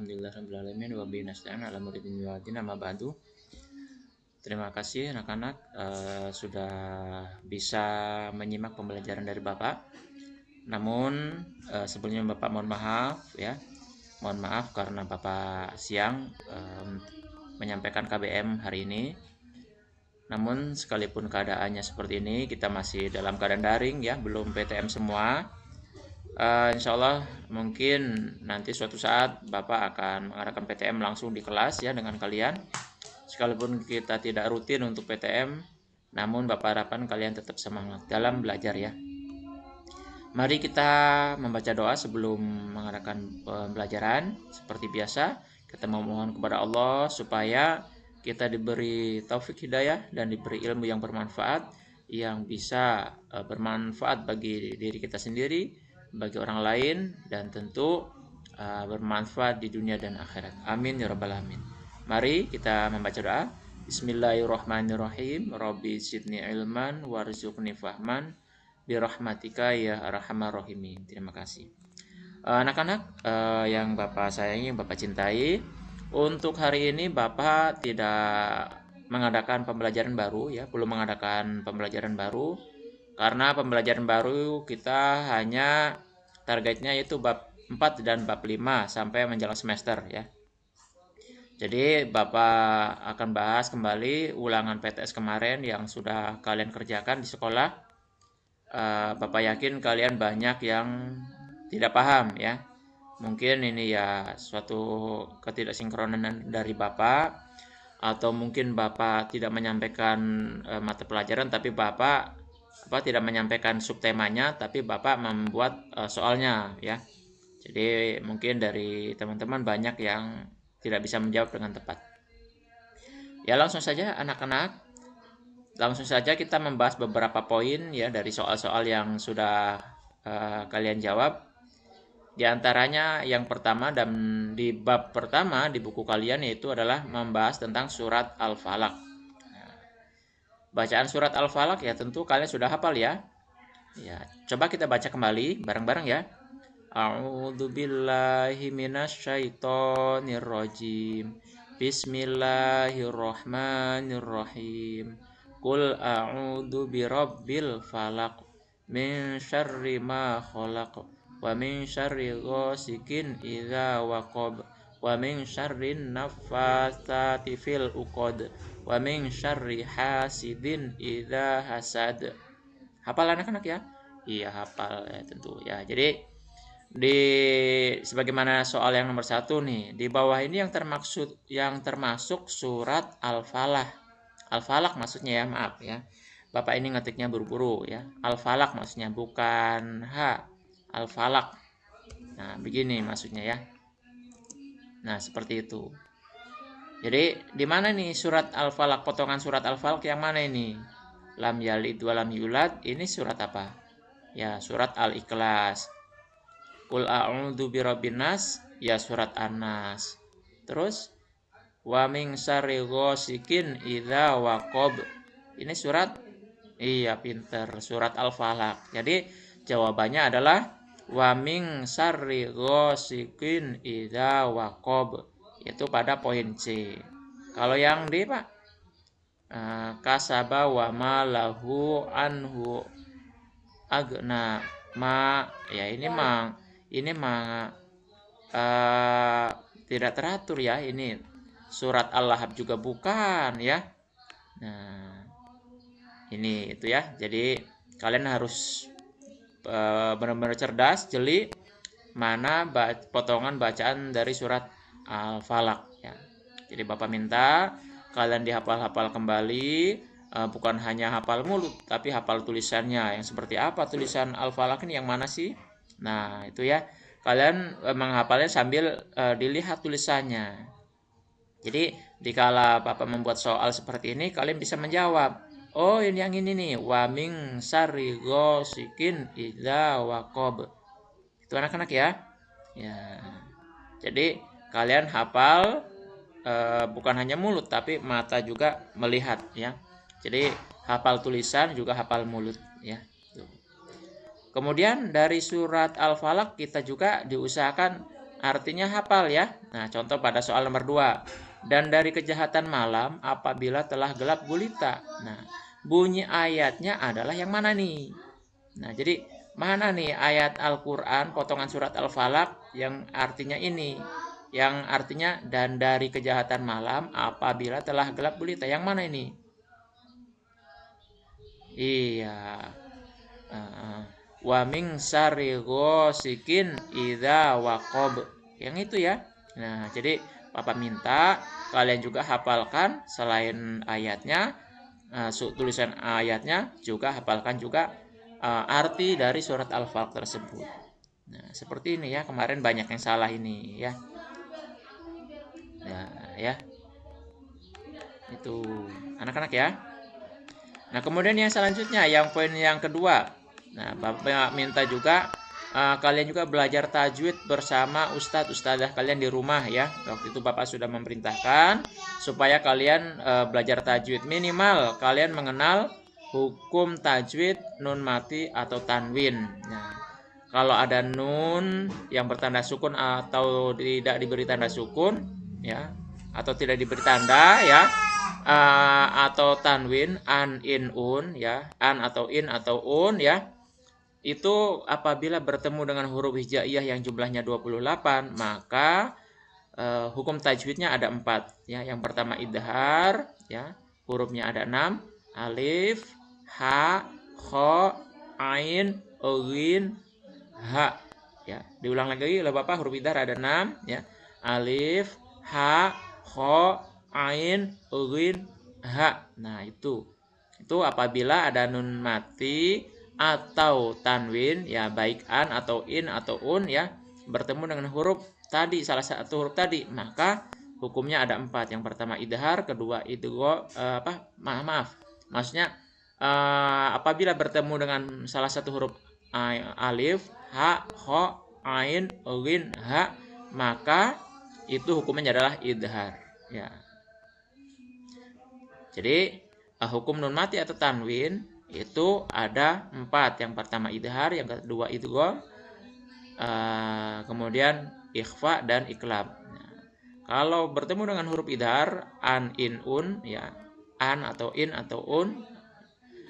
Alhamdulillahirabbil alamin wa bihi nasta'in ala umuri dunya waddin amma ba'du. Terima kasih anak-anak sudah bisa menyimak pembelajaran dari Bapak. Namun sebelumnya Bapak mohon maaf ya. Mohon maaf karena Bapak siang menyampaikan KBM hari ini. Namun sekalipun keadaannya seperti ini, kita masih dalam keadaan daring ya, belum PTM semua. Insya Allah mungkin nanti suatu saat Bapak akan mengadakan PTM langsung di kelas ya dengan kalian. Sekalipun kita tidak rutin untuk PTM, namun Bapak harapkan kalian tetap semangat dalam belajar ya. Mari kita membaca doa sebelum mengadakan pembelajaran. Seperti biasa, kita memohon kepada Allah supaya kita diberi taufik hidayah dan diberi ilmu yang bermanfaat, yang bisa bermanfaat bagi diri kita sendiri, bagi orang lain, dan tentu bermanfaat di dunia dan akhirat. Amin ya rabbal alamin. Mari kita membaca doa. Bismillahirrahmanirrahim. Rabbi zidni ilman warzuqni fahman birahmatika ya arhamar rahimin. Terima kasih. Anak-anak yang Bapak sayangi, yang Bapak cintai, untuk hari ini Bapak tidak mengadakan pembelajaran baru ya, belum mengadakan pembelajaran baru. Karena pembelajaran baru kita hanya targetnya yaitu bab 4 dan bab 5 sampai menjelang semester ya. Jadi Bapak akan bahas kembali ulangan PTS kemarin yang sudah kalian kerjakan di sekolah. Bapak yakin kalian banyak yang tidak paham ya. Mungkin ini ya suatu ketidaksinkronan dari Bapak, atau mungkin Bapak tidak menyampaikan mata pelajaran, tapi Bapak tidak menyampaikan subtemanya, tapi Bapak membuat soalnya ya. Jadi mungkin dari teman-teman banyak yang tidak bisa menjawab dengan tepat. Ya langsung saja anak-anak, langsung saja kita membahas beberapa poin ya dari soal-soal yang sudah kalian jawab. Di antaranya yang pertama, dan di bab pertama di buku kalian, yaitu adalah membahas tentang surat Al-Falaq. Bacaan surat Al-Falaq ya tentu kalian sudah hafal ya. Ya, coba kita baca kembali bareng-bareng ya. A'udzubillahi minasyaitonirrajim. Bismillahirrahmanirrahim. Qul a'udzu birabbil falaq min syarri ma khalaq wa min syarri ghasikin idza waqab wa min syarrin naffatsati fil uqad wa min syarri hasidin idza hasad. Hafal anak-anak ya? Iya hafal ya tentu ya. Jadi sebagaimana soal yang nomor 1 nih, di bawah ini yang termasuk surat Al-Falaq. Al-Falaq maksudnya ya, maaf ya. Bapak ini ngetiknya buru-buru ya. Al-Falaq maksudnya bukan H. Al-Falaq. Nah, begini maksudnya ya. Nah, seperti itu. Jadi, di mana nih surat Al-Falaq, potongan surat Al-Falaq yang mana ini? Lam yalid wa lam yulad, ini surat apa? Ya, surat Al-Ikhlas. Qul a'udzu birabbin nas, ya surat An-Nas. Terus wa min syarri ghasikin idza waqab. Ini surat, iya pinter, surat Al-Falaq. Jadi jawabannya adalah wa min syarri ghasikin idza waqab. Itu pada poin C. Kalau yang D Pak, kasaba wa ma lahu anhu agna ma, ya ini tidak teratur ya, ini surat Al-Lahab juga bukan ya. Nah ini itu ya, jadi kalian harus benar-benar cerdas, jeli mana potongan bacaan dari surat Al-Falaq ya. Jadi Bapak minta kalian dihafal-hafal kembali, bukan hanya hafal mulut tapi hafal tulisannya. Yang seperti apa tulisan Al-Falaq ini, yang mana sih? Nah itu ya, kalian menghafalnya sambil dilihat tulisannya. Jadi dikala Bapak membuat soal seperti ini, kalian bisa menjawab, oh ini yang ini nih, wa min syarri ghasikin idza waqab. Itu anak-anak ya. Ya. Jadi kalian hafal bukan hanya mulut tapi mata juga melihat ya. Jadi hafal tulisan juga hafal mulut ya. Kemudian dari surat Al-Falaq kita juga diusahakan artinya hafal ya. Nah, contoh pada soal nomor 2. Dan dari kejahatan malam apabila telah gelap gulita. Nah, bunyi ayatnya adalah yang mana nih? Nah, jadi mana nih ayat Al-Quran potongan surat Al-Falaq yang artinya ini? Yang artinya dan dari kejahatan malam apabila telah gelap gulita. Yang mana ini? Iya. Wa min syarri ghasikin idza waqab. Yang itu ya. Nah, jadi Papa minta kalian juga hafalkan selain ayatnya, tulisan ayatnya, juga hafalkan juga arti dari surat Al-Falaq tersebut. Nah, seperti ini ya. Kemarin banyak yang salah ini ya. Nah, ya. Itu anak-anak ya. Nah, kemudian yang selanjutnya, yang poin yang kedua. Nah, Bapak minta juga kalian juga belajar tajwid bersama ustadz ustadzah kalian di rumah ya. Waktu itu Bapak sudah memerintahkan supaya kalian belajar tajwid, minimal kalian mengenal hukum tajwid nun mati atau tanwin. Nah, kalau ada nun yang bertanda sukun atau tidak diberi tanda sukun ya, atau tidak diberi tanda ya, atau tanwin an in un ya, an atau in atau un ya, itu apabila bertemu dengan huruf hijaiyah yang jumlahnya 28, maka hukum tajwidnya ada 4 ya. Yang pertama idhar ya, hurufnya ada 6, alif, ha, kho, ain, ghin, ha ya. Diulang lagi oleh Bapak, huruf idhar ada 6 ya, alif, ha, kho, ain, ghin, ha. Nah, itu apabila ada nun mati atau tanwin ya, baik an atau in atau un ya, bertemu dengan huruf tadi, salah satu huruf tadi, maka hukumnya ada 4. Yang pertama idhar, kedua maksudnya apabila bertemu dengan salah satu huruf alif, ha, kho, ain, ghin, ha, maka itu hukumnya adalah idhar ya. Jadi hukum nun mati atau tanwin itu ada 4. Yang pertama idhar, yang kedua idgham, kemudian ikhfa dan iklab. Nah, kalau bertemu dengan huruf idhar an, in, un ya, an atau in atau un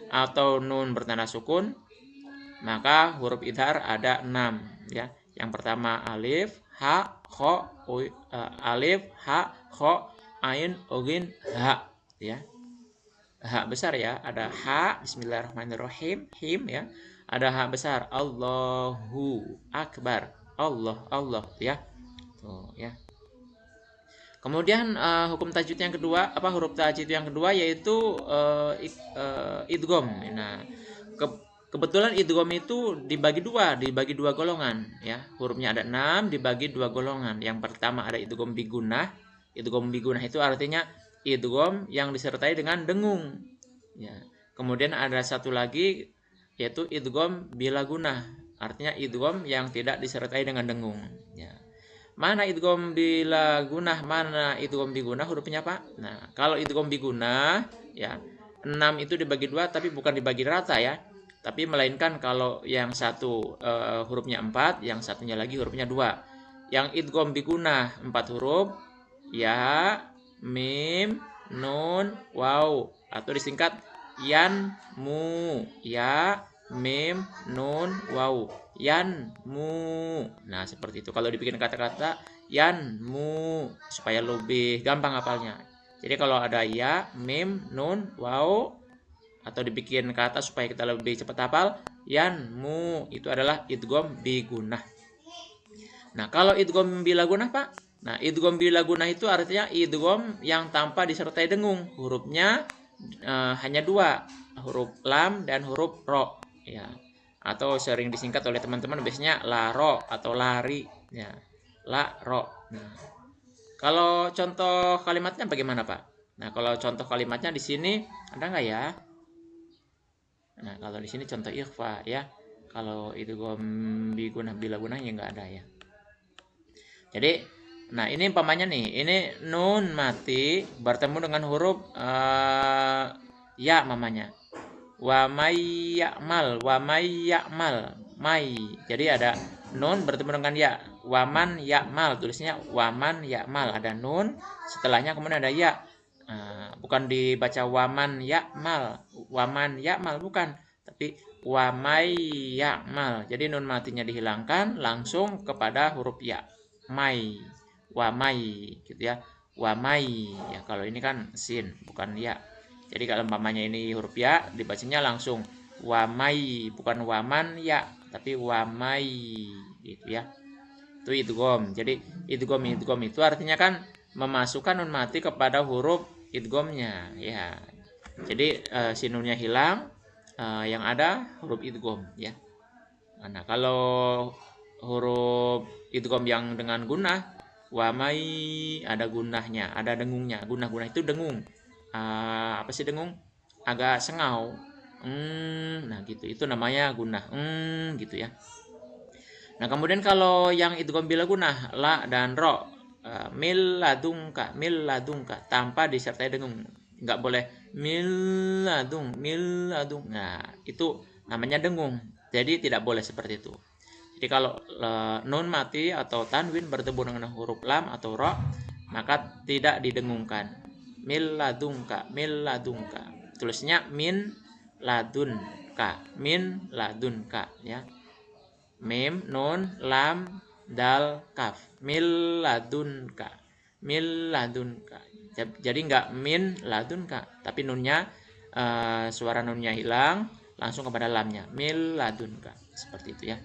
atau nun bertanda sukun, maka huruf idhar ada 6 ya. Yang pertama alif, ha, kho, alif, ha, kho, ain, ghin, ha ya. Ha besar ya, ada ha, bismillahirrahmanirrahim, him ya, ada ha besar, Allahu akbar, Allah ya. Tuh ya. Kemudian hukum tajwid yang kedua, huruf tajwid yang kedua yaitu idgham. Nah, kebetulan idgham itu dibagi dua golongan ya. Hurufnya ada 6 dibagi 2 golongan. Yang pertama ada idgham bigunah. Idgham bigunah itu artinya idgham yang disertai dengan dengung ya. Kemudian ada satu lagi yaitu idgham bila gunah, artinya idgham yang tidak disertai dengan dengung ya. Mana idgham bila gunah, mana idgham bigunah hurufnya Pak? Nah, kalau idgham bigunah ya, 6 itu dibagi 2 tapi bukan dibagi rata ya. Tapi melainkan kalau yang satu hurufnya 4, yang satunya lagi hurufnya 2. Yang idgham bigunah 4 huruf ya, mim, nun, waw, atau disingkat yan, mu, ya, mim, nun, waw, yan, mu. Nah, seperti itu. Kalau dibikin kata-kata yan, mu, supaya lebih gampang hafalnya. Jadi kalau ada ya, mim, nun, waw, atau dibikin kata supaya kita lebih cepat hafal, yan, mu, itu adalah idgham bigunah. Nah, kalau idgham bila gunah Pak? Nah, idgham bila gunah itu artinya idgham yang tanpa disertai dengung. Hurufnya hanya 2, huruf lam dan huruf ro ya. Atau sering disingkat oleh teman-teman biasanya la ro atau lari ya. La ro. Nah, kalau contoh kalimatnya bagaimana Pak? Nah, kalau contoh kalimatnya di sini ada nggak ya? Nah, kalau di sini contoh ikhfa ya. Kalau idgham bi gunah bila gunahnya nggak ada ya. Jadi nah, ini umpamanya nih, ini nun mati bertemu dengan huruf ya mamanya. Wa may ya'mal, may. Jadi ada nun bertemu dengan ya. Waman ya'mal, tulisnya waman ya'mal, ada nun, setelahnya kemudian ada ya. Bukan dibaca waman ya'mal bukan, tapi wamai ya'mal. Jadi nun matinya dihilangkan langsung kepada huruf ya. Mai, wamai gitu ya. Wamai ya, kalau ini kan sin bukan ya. Jadi kalau umpamanya ini huruf ya dibacanya langsung wamai, bukan waman ya, tapi wamai gitu ya. Itu idgham. Jadi idgham itu artinya kan memasukkan nun mati kepada huruf idghamnya ya. Jadi si nunnya hilang, yang ada huruf idgham ya. Nah, kalau huruf idgham yang dengan gunah, wamai ada gunahnya, ada dengungnya. Gunah itu dengung. Apa sih dengung? Agak sengau. Nah gitu. Itu namanya gunah. Gitu ya. Nah, kemudian kalau yang idgham bila gunah, la dan ro, mil ladungka tanpa disertai dengung. Enggak boleh mil ladung. Nah, itu namanya dengung. Jadi tidak boleh seperti itu. Jadi kalau nun mati atau tanwin bertemu dengan huruf lam atau ro, maka tidak didengungkan. Mil ladungka. Tulisnya min ladunka ya. Mim, nun, lam, dal, kaf. Mil ladunka. Jadi enggak min ladunka, tapi nunnya suara nunnya hilang langsung kepada lamnya. Mil ladunka. Seperti itu ya.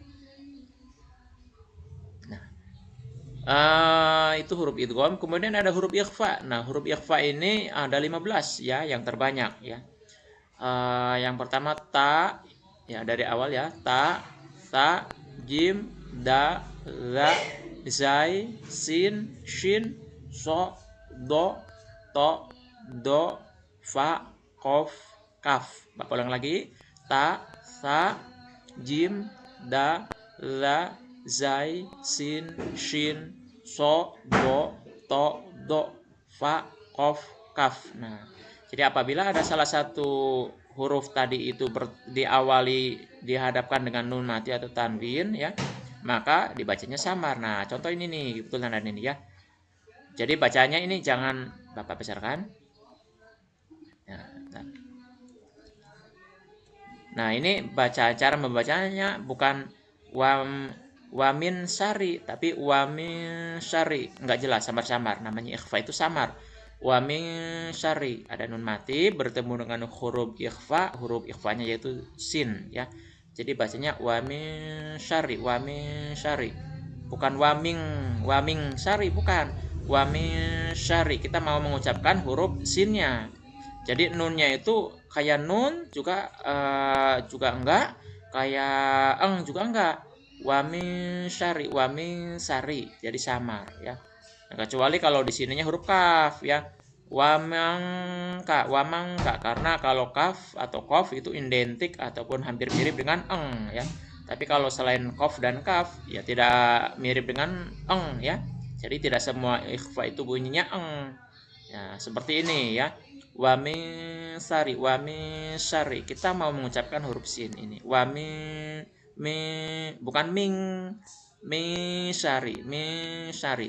Itu huruf idgham. Kemudian ada huruf ikhfa. Nah, huruf ikhfa ini ada 15 ya, yang terbanyak ya. Yang pertama ta ya, dari awal ya. Ta, jim, da, za, zai, sin, shin, so, do, to, do, fa, kof, kaf. Bapak ulang lagi. Ta, jim, da, za, zai, sin, shin, so, do, to, do, fa, kof, kaf. Nah, jadi apabila ada salah satu huruf tadi itu dihadapkan dengan nun mati atau tanwin ya, maka dibacanya samar. Nah, contoh ini nih, betul tanda ini ya. Jadi bacanya ini jangan Bapak besarkan. Nah, ini cara membacanya bukan wamin sari, tapi wamin sari. Enggak jelas, samar-samar. Namanya ikhfa itu samar. Wamin sari, ada nun mati bertemu dengan huruf ikhfa. Huruf ikhfanya yaitu sin ya. Jadi bacanya wamin sari. Bukan waming sari, bukan. Wamin sari. Kita mau mengucapkan huruf sinnya. Jadi nunnya itu kayak nun juga enggak, kayak eng juga enggak. Wamin sari. Jadi samar ya. Nah, kecuali kalau di sininya huruf kaf ya. Wamangka, karena kalau kaf atau kof itu identik ataupun hampir mirip dengan eng ya. Tapi kalau selain kof dan kaf ya tidak mirip dengan eng ya. Jadi tidak semua ikhfa itu bunyinya eng. Ya, seperti ini ya. Wamin sari. Kita mau mengucapkan huruf sin ini. Bukan ming. Sari.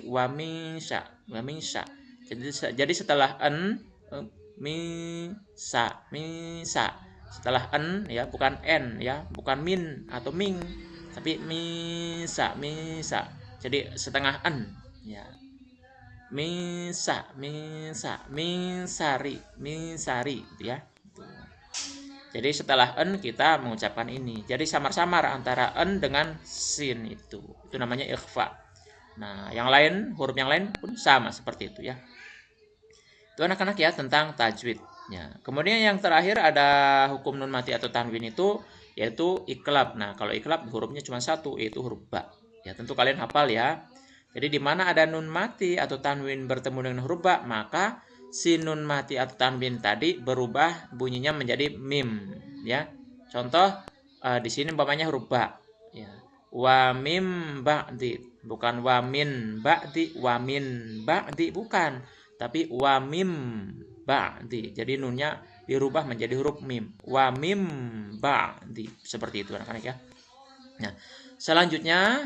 Wamisha. Jadi setelah en misa. Setelah en ya, bukan en ya, bukan min atau ming, tapi misa. Jadi setengah en ya. Minsari gitu ya. Jadi setelah en kita mengucapkan ini. Jadi samar-samar antara en dengan sin itu. Itu namanya ikhfa. Nah, huruf yang lain pun sama seperti itu ya. Itu anak-anak ya tentang tajwid ya. Kemudian yang terakhir ada hukum nun mati atau tanwin itu yaitu iklab. Nah, kalau iklab hurufnya cuma satu, yaitu huruf ba. Ya, tentu kalian hafal ya. Jadi di mana ada nun mati atau tanwin bertemu dengan huruf ba, maka si nun mati atau tanwin tadi berubah bunyinya menjadi mim ya. Contoh di sini umpamanya huruf ba ya. Wa mim ba'di, bukan wa min ba'di, bukan, tapi wa mim ba'di. Jadi nunnya dirubah menjadi huruf mim. Wa mim ba'di. Seperti itu anak-anak ya. Nah, Selanjutnya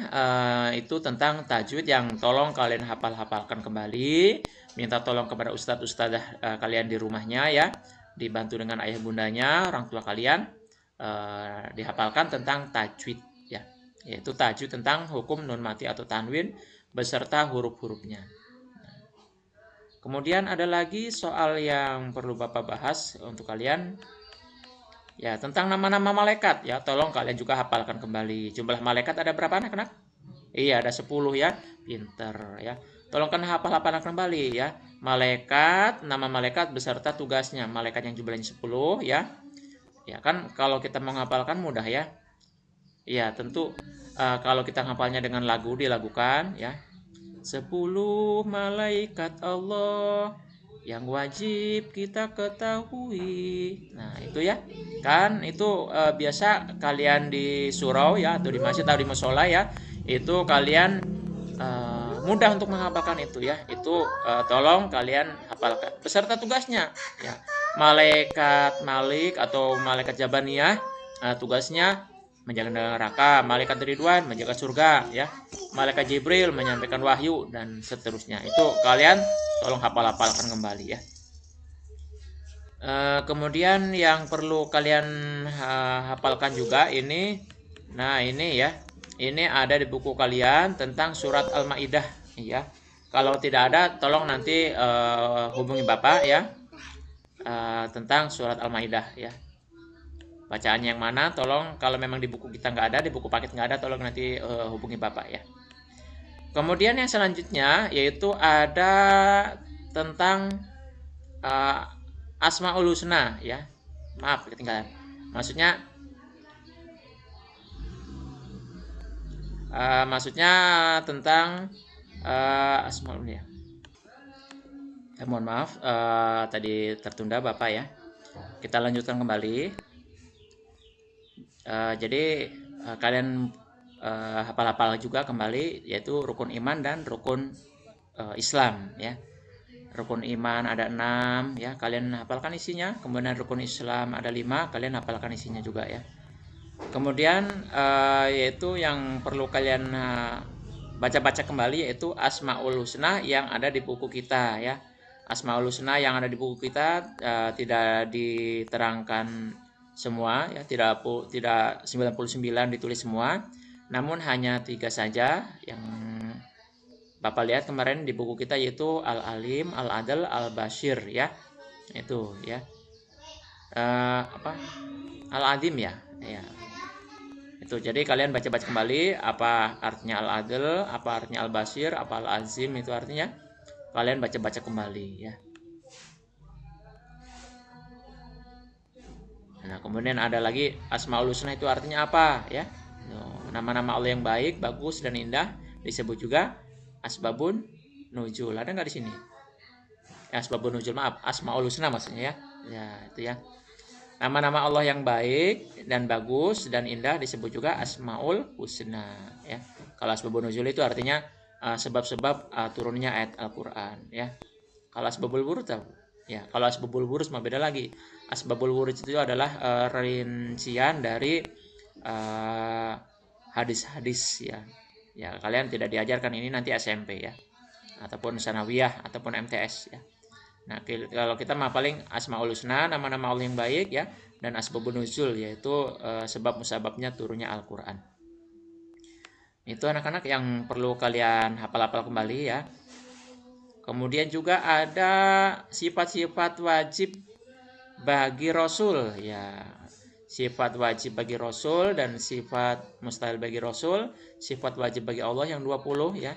itu tentang tajwid yang tolong kalian hafal-hafalkan kembali. Minta tolong kepada ustadz-ustadzah kalian di rumahnya ya, dibantu dengan ayah bundanya, orang tua kalian, dihafalkan tentang tajwid ya, yaitu tajwid tentang hukum nun mati atau tanwin beserta huruf-hurufnya. Kemudian ada lagi soal yang perlu Bapak bahas untuk kalian, ya, tentang nama-nama malaikat ya, tolong kalian juga hafalkan kembali. Jumlah malaikat ada berapa anak-anak? Iya, ada 10 ya. Pinter ya. Tolong kan hafal-hafalkan kembali ya. Malaikat, nama malaikat beserta tugasnya. Malaikat yang jumlahnya 10 ya. Ya kan kalau kita menghafalkan mudah ya. Ya, tentu kalau kita hafalnya dengan lagu dilagukan ya. 10 malaikat Allah yang wajib kita ketahui. Nah, itu ya. Kan itu biasa kalian di surau ya, atau di masjid atau di musola ya, itu kalian mudah untuk menghafalkan itu ya. Itu tolong kalian hafalkan beserta tugasnya ya. Malaikat Malik atau malaikat Jabaniyah tugasnya menjaga neraka, malaikat Ridwan menjaga surga ya, malaikat Jibril menyampaikan wahyu dan seterusnya. Itu kalian tolong hafal-hafalkan kembali ya. Kemudian yang perlu kalian hafalkan juga ini, nah ini ya, ini ada di buku kalian tentang surat Al-Maidah ya. Kalau tidak ada tolong nanti hubungi Bapak ya, tentang surat Al-Maidah ya. Bacaan yang mana tolong, kalau memang di buku kita nggak ada, di buku paket nggak ada, tolong nanti hubungi Bapak ya. Kemudian yang selanjutnya yaitu ada tentang Asmaul Husna ya. Maaf ketinggalan. Maksudnya tentang Asmaul ya. Mohon maaf tadi tertunda Bapak ya. Kita lanjutkan kembali. Jadi kalian hafal-hafal juga kembali, yaitu rukun iman dan rukun Islam ya. Rukun iman ada 6 ya, kalian hafalkan isinya. Kemudian rukun Islam ada 5, kalian hafalkan isinya juga ya. Kemudian yaitu yang perlu kalian baca-baca kembali yaitu Asmaul Husna yang ada di buku kita ya. Asmaul Husna yang ada di buku kita tidak diterangkan semua ya, tidak 99 ditulis semua, namun hanya 3 saja yang Bapak lihat kemarin di buku kita, yaitu Al-Alim, Al-Adl, Al-Bashir ya. Itu ya. Al-Azim ya. Ya. Itu jadi kalian baca-baca kembali apa artinya Al-Adl, apa artinya Al-Bashir, apa Al-Azim, itu artinya kalian baca-baca kembali ya. Nah, kemudian ada lagi Asmaul Husna itu artinya apa ya? Nama-nama Allah yang baik, bagus dan indah disebut juga asbabun nuzul. Ada nggak di sini? Asbabun nuzul, maaf, Asmaul Husna maksudnya ya. Ya, itu ya. Nama-nama Allah yang baik dan bagus dan indah disebut juga Asmaul Husna ya. Kalau asbabun nuzul itu artinya sebab-sebab turunnya ayat Al-Qur'an ya. Kalau asbabul wurud ya, kalau asbabul wurud mah beda lagi. Asbabul wurud itu adalah rincian dari hadis-hadis ya. Ya, kalian tidak diajarkan ini nanti SMP ya, ataupun sanawiyah ataupun MTS ya. Nah, kalau kita mah paling Asmaul Husna, nama-nama Allah yang baik ya, dan asbabun nuzul yaitu sebab musababnya turunnya Al-Qur'an. Itu anak-anak yang perlu kalian hafal-hafal kembali ya. Kemudian juga ada sifat-sifat wajib bagi Rasul ya. Sifat wajib bagi Rasul dan sifat mustahil bagi Rasul. Sifat wajib bagi Allah yang 20 ya.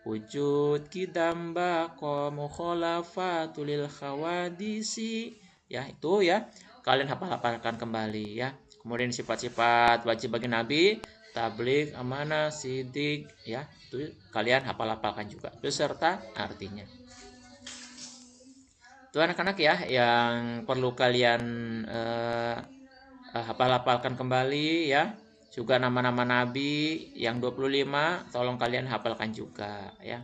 Wujud kidam baqa mukhalafatul khawadisi ya, itu ya. Kalian hafal-hafalkan kembali ya. Kemudian sifat-sifat wajib bagi Nabi, tabligh, amanah, sidik ya, itu kalian hafal-hafalkan juga beserta artinya. Itu anak-anak ya yang perlu kalian hafal-hafalkan kembali ya. Juga nama-nama nabi yang 25 tolong kalian hafalkan juga ya.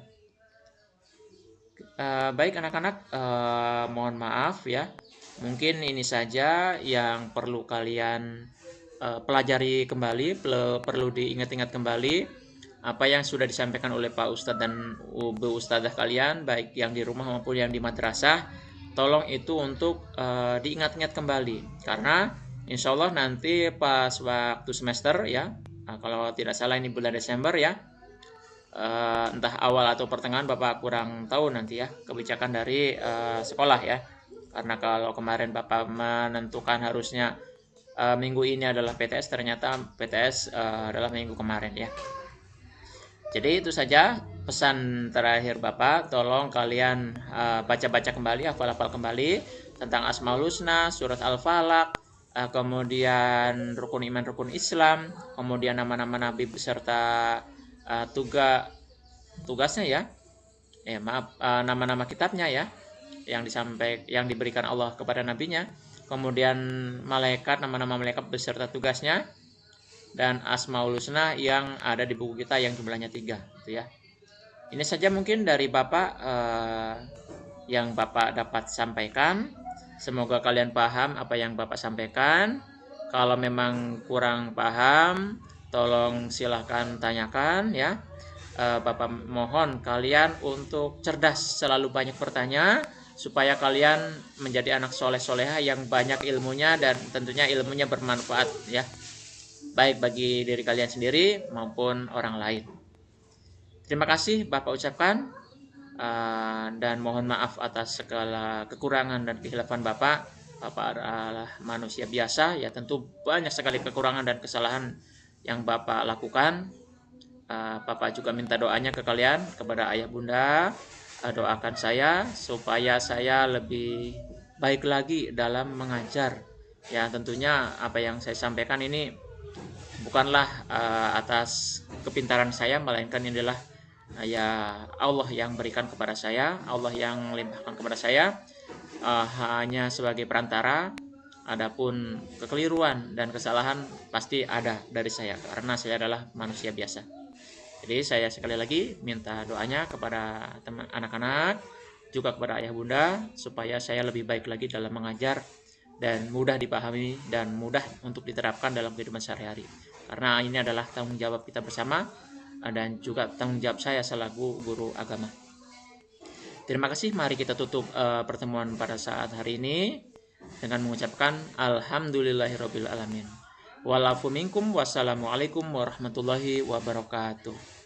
Baik anak-anak, mohon maaf ya. Mungkin ini saja yang perlu kalian pelajari kembali, perlu diingat-ingat kembali apa yang sudah disampaikan oleh Pak Ustadz dan Bu Ustadzah kalian, baik yang di rumah maupun yang di madrasah. Tolong itu untuk diingat-ingat kembali, karena insya Allah nanti pas waktu semester ya, kalau tidak salah ini bulan Desember ya, entah awal atau pertengahan, Bapak kurang tahu nanti ya kebijakan dari sekolah ya. Karena kalau kemarin Bapak menentukan harusnya minggu ini adalah PTS, ternyata PTS adalah minggu kemarin ya. Jadi itu saja pesan terakhir Bapak, tolong kalian baca-baca kembali, hafal-hafal kembali tentang Asmaul Husna, surat Al-Falaq, kemudian rukun iman, rukun Islam, kemudian nama-nama nabi beserta tugasnya ya. Nama-nama kitabnya ya, yang diberikan Allah kepada nabinya, kemudian malaikat, nama-nama malaikat beserta tugasnya, dan Asmaul Husna yang ada di buku kita yang jumlahnya 3 gitu ya. Ini saja mungkin dari Bapak yang Bapak dapat sampaikan. Semoga kalian paham apa yang Bapak sampaikan. Kalau memang kurang paham, tolong silahkan tanyakan ya. Bapak mohon kalian untuk cerdas, selalu banyak bertanya, supaya kalian menjadi anak soleh-soleha yang banyak ilmunya, dan tentunya ilmunya bermanfaat ya, baik bagi diri kalian sendiri maupun orang lain. Terima kasih Bapak ucapkan, dan mohon maaf atas segala kekurangan dan kehilafan Bapak. Bapak adalah manusia biasa ya, tentu banyak sekali kekurangan dan kesalahan yang Bapak lakukan. Bapak juga minta doanya ke kalian, kepada ayah bunda, doakan saya supaya saya lebih baik lagi dalam mengajar ya. Tentunya apa yang saya sampaikan ini bukanlah atas kepintaran saya, melainkan ini adalah ya Allah yang berikan kepada saya, Allah yang limpahkan kepada saya, hanya sebagai perantara. Adapun kekeliruan dan kesalahan pasti ada dari saya, karena saya adalah manusia biasa. Jadi saya sekali lagi minta doanya kepada teman anak-anak, juga kepada ayah bunda, supaya saya lebih baik lagi dalam mengajar dan mudah dipahami dan mudah untuk diterapkan dalam kehidupan sehari-hari. Karena ini adalah tanggung jawab kita bersama, dan juga tanggung jawab saya selaku guru agama. Terima kasih. Mari kita tutup pertemuan pada saat hari ini dengan mengucapkan alhamdulillahirabbil alamin. Walafu minkum, wassalamualaikum warahmatullahi wabarakatuh.